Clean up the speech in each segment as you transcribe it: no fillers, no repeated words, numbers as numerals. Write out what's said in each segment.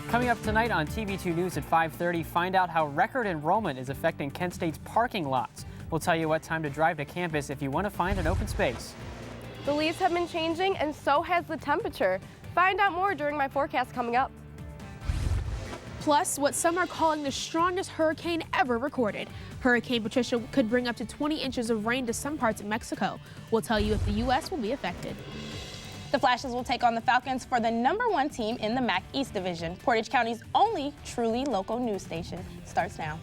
Coming up tonight on TV2 News at 5:30, find out how record enrollment is affecting Kent State's parking lots. We'll tell you what time to drive to campus if you want to find an open space. The leaves have been changing and so has the temperature. Find out more during my forecast coming up. Plus, what some are calling the strongest hurricane ever recorded. Hurricane Patricia could bring up to 20 inches of rain to some parts of Mexico. We'll tell you if the U.S. will be affected. The Flashes will take on the Falcons for the #1 team in the MAC East Division. Portage County's only truly local news station starts now.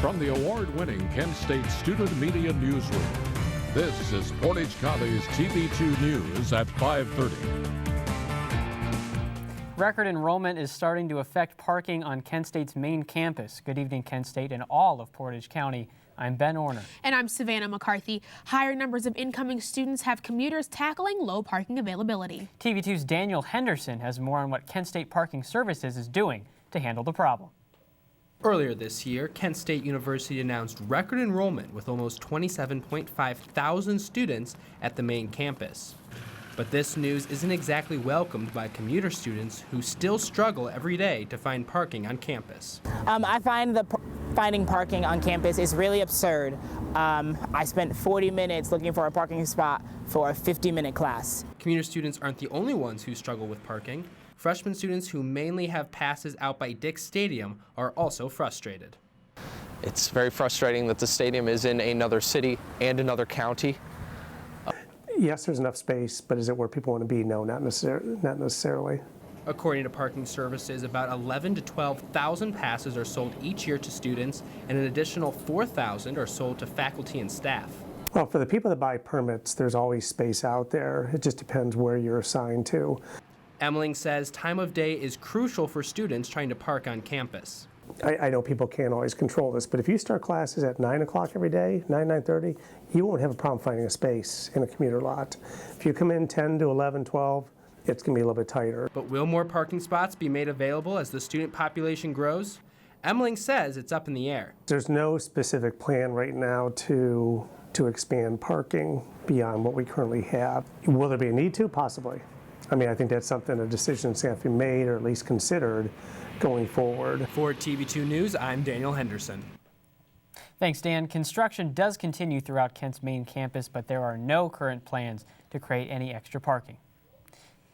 From the award-winning Kent State Student Media Newsroom, this is Portage County's TV2 News at 5:30. Record enrollment is starting to affect parking on Kent State's main campus. Good evening, Kent State and all of Portage County. I'm Ben Orner. And I'm Savannah McCarthy. Higher numbers of incoming students have commuters tackling low parking availability. TV2's Daniel Henderson has more on what Kent State Parking Services is doing to handle the problem. Earlier this year, Kent State University announced record enrollment with almost 27.5 thousand students at the main campus. But this news isn't exactly welcomed by commuter students who still struggle every day to find parking on campus. I find finding parking on campus is really absurd. I spent 40 minutes looking for a parking spot for a 50-minute class. Commuter students aren't the only ones who struggle with parking. Freshman students who mainly have passes out by Dick's Stadium are also frustrated. It's very frustrating that the stadium is in another city and another county. Yes, there's enough space, but is it where people want to be? No, not necessarily. According to Parking Services, about 11,000 to 12,000 passes are sold each year to students, and an additional 4,000 are sold to faculty and staff. Well, for the people that buy permits, there's always space out there. It just depends where you're assigned to. Emmeling says time of day is crucial for students trying to park on campus. I know people can't always control this, but if you start classes at 9 o'clock every day, 9:30, you won't have a problem finding a space in a commuter lot. If you come in 10 to 11, 12, it's going to be a little bit tighter. But will more parking spots be made available as the student population grows? Emmeling says it's up in the air. There's no specific plan right now to expand parking beyond what we currently have. Will there be a need to? Possibly. I mean, I think that's something, a decision that's going to have to be made or at least considered going forward. For TV2 News, I'm Daniel Henderson. Thanks, Dan. Construction does continue throughout Kent's main campus, but there are no current plans to create any extra parking.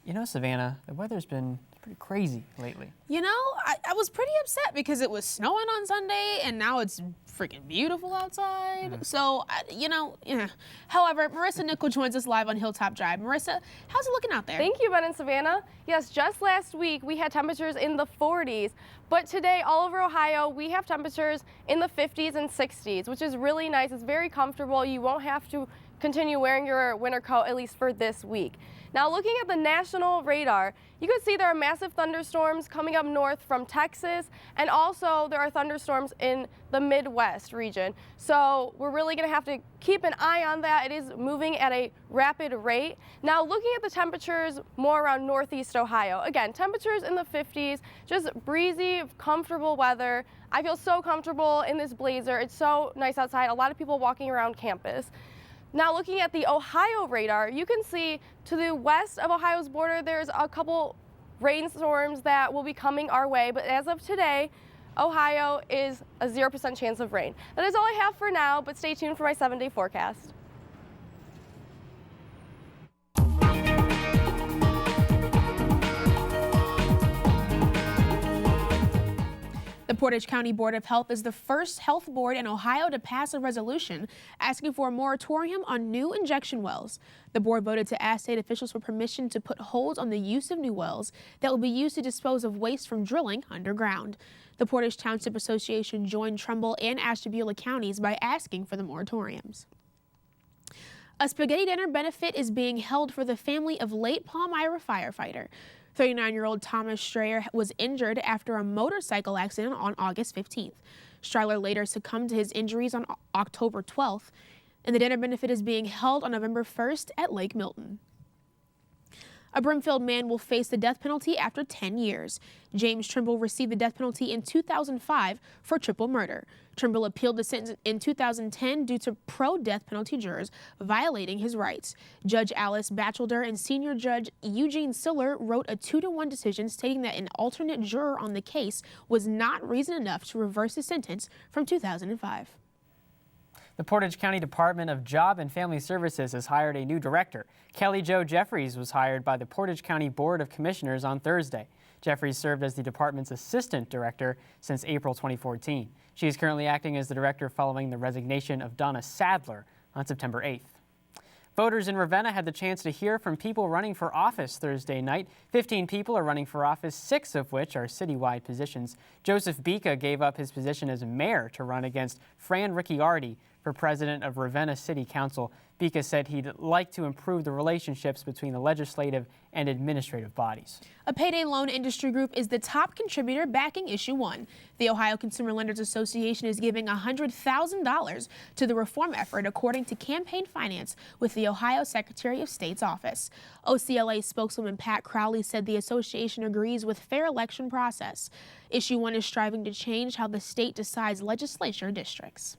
You know, Savannah, the weather's been pretty crazy lately. You know, I was pretty upset because it was snowing on Sunday and now it's freaking beautiful outside. So, yeah. However, Marissa Nickel joins us live on Hilltop Drive. Marissa, how's it looking out there? Thank you, Ben and Savannah. Yes, just last week we had temperatures in the 40s, but today all over Ohio we have temperatures in the 50s and 60s, which is really nice. It's very comfortable. You won't have to continue wearing your winter coat, at least for this week. Now, looking at the national radar, you can see there are massive thunderstorms coming up north from Texas, and also there are thunderstorms in the Midwest region. So we're really going to have to keep an eye on that. It is moving at a rapid rate. Now, looking at the temperatures more around northeast Ohio, again, temperatures in the 50s, just breezy, comfortable weather. I feel so comfortable in this blazer. It's so nice outside. A lot of people walking around campus. Now, looking at the Ohio radar, you can see to the west of Ohio's border, there's a couple rainstorms that will be coming our way. But as of today, Ohio is a 0% chance of rain. That is all I have for now, but stay tuned for my 7-day forecast. The Portage County Board of Health is the first health board in Ohio to pass a resolution asking for a moratorium on new injection wells. The board voted to ask state officials for permission to put holds on the use of new wells that will be used to dispose of waste from drilling underground. The Portage Township Association joined Trumbull and Ashtabula counties by asking for the moratoriums. A spaghetti dinner benefit is being held for the family of late Palmyra firefighter. 39-year-old Thomas Strayer was injured after a motorcycle accident on August 15th. Strahler later succumbed to his injuries on October 12th, and the dinner benefit is being held on November 1st at Lake Milton. A Brimfield man will face the death penalty after 10 years. James Trimble received the death penalty in 2005 for triple murder. Trimble appealed the sentence in 2010 due to pro-death penalty jurors violating his rights. Judge Alice Batchelder and senior judge Eugene Siller wrote a 2-1 decision stating that an alternate juror on the case was not reason enough to reverse his sentence from 2005. The Portage County Department of Job and Family Services has hired a new director. Kelly Jo Jeffries was hired by the Portage County Board of Commissioners on Thursday. Jeffries served as the department's assistant director since April 2014. She is currently acting as the director following the resignation of Donna Sadler on September 8th. Voters in Ravenna had the chance to hear from people running for office Thursday night. 15 people are running for office, 6 of which are citywide positions. Joseph Bika gave up his position as mayor to run against Fran Ricciardi for president of Ravenna City Council. Bika said he'd like to improve the relationships between the legislative and administrative bodies. A payday loan industry group is the top contributor backing Issue 1. The Ohio Consumer Lenders Association is giving $100,000 to the reform effort, according to campaign finance with the Ohio Secretary of State's office. OCLA spokeswoman Pat Crowley said the association agrees with fair election process. Issue 1 is striving to change how the state decides legislature districts.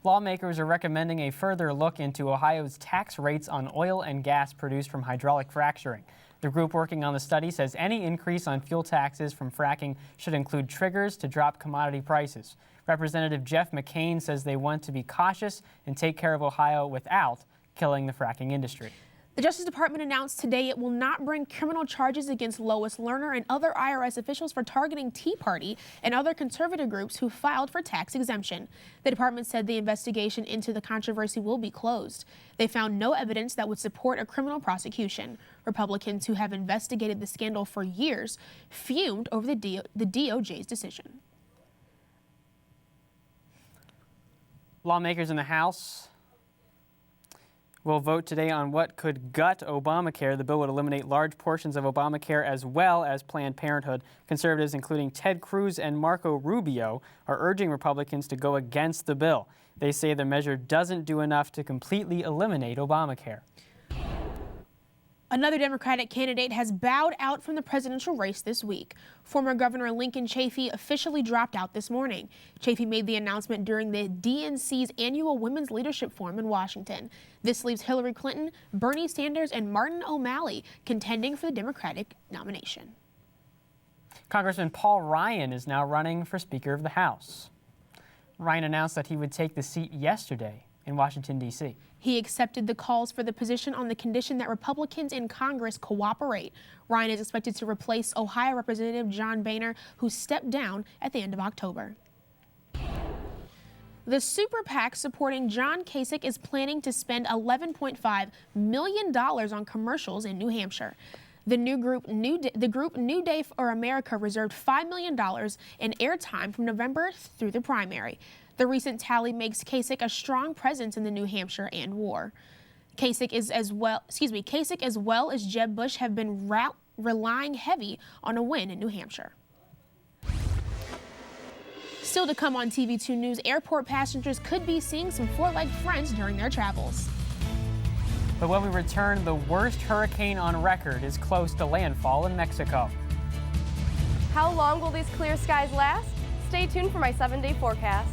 Lawmakers are recommending a further look into Ohio's tax rates on oil and gas produced from hydraulic fracturing. The group working on the study says any increase on fuel taxes from fracking should include triggers to drop commodity prices. Representative Jeff McCain says they want to be cautious and take care of Ohio without killing the fracking industry. The Justice Department announced today it will not bring criminal charges against Lois Lerner and other IRS officials for targeting Tea Party and other conservative groups who filed for tax exemption. The department said the investigation into the controversy will be closed. They found no evidence that would support a criminal prosecution. Republicans who have investigated the scandal for years fumed over the DOJ's decision. Lawmakers in the House will vote today on what could gut Obamacare. The bill would eliminate large portions of Obamacare as well as Planned Parenthood. Conservatives, including Ted Cruz and Marco Rubio, are urging Republicans to go against the bill. They say the measure doesn't do enough to completely eliminate Obamacare. Another Democratic candidate has bowed out from the presidential race this week. Former Governor Lincoln Chafee officially dropped out this morning. Chafee made the announcement during the DNC's annual Women's Leadership Forum in Washington. This leaves Hillary Clinton, Bernie Sanders, and Martin O'Malley contending for the Democratic nomination. Congressman Paul Ryan is now running for Speaker of the House. Ryan announced that he would take the seat yesterday in Washington, D.C. He accepted the calls for the position on the condition that Republicans in Congress cooperate. Ryan is expected to replace Ohio Representative John Boehner, who stepped down at the end of October. The Super PAC supporting John Kasich is planning to spend $11.5 million on commercials in New Hampshire. The group New Day for America reserved $5 million in airtime from November through the primary. The recent tally makes Kasich a strong presence in the New Hampshire and war. Kasich as well as Jeb Bush have been relying heavy on a win in New Hampshire. Still to come on TV2 News, airport passengers could be seeing some four-legged friends during their travels. But when we return, the worst hurricane on record is close to landfall in Mexico. How long will these clear skies last? Stay tuned for my 7-day forecast.